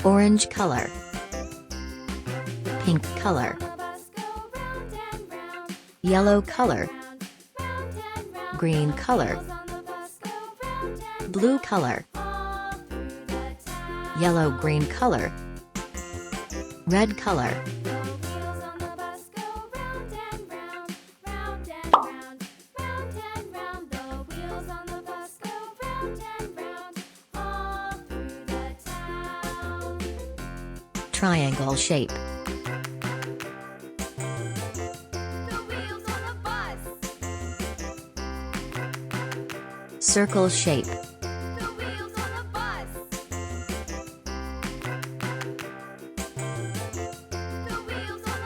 orange color, pink color, yellow color, green color, blue color, yellow-green color, red color. Triangle shape. Circle shape.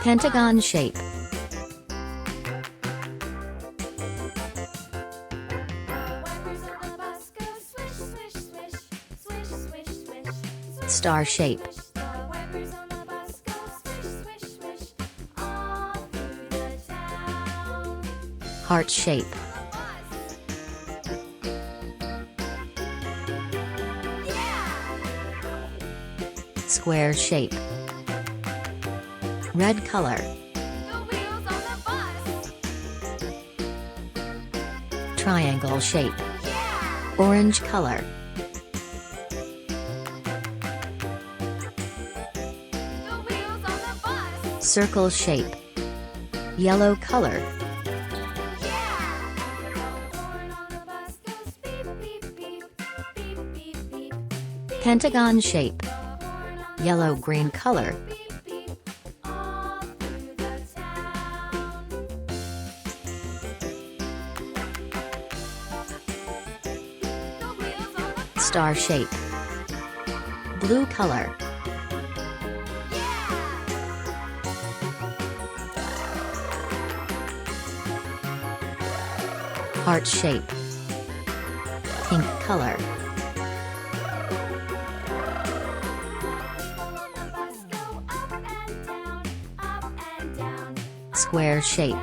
Pentagon shape. Star shape. Heart shape. Square shape. Red color. Triangle shape. Orange color. Circle shape. Yellow color. Pentagon shape. Yellow-green color. Star shape. Blue color. Heart shape. Pink color. Square shape.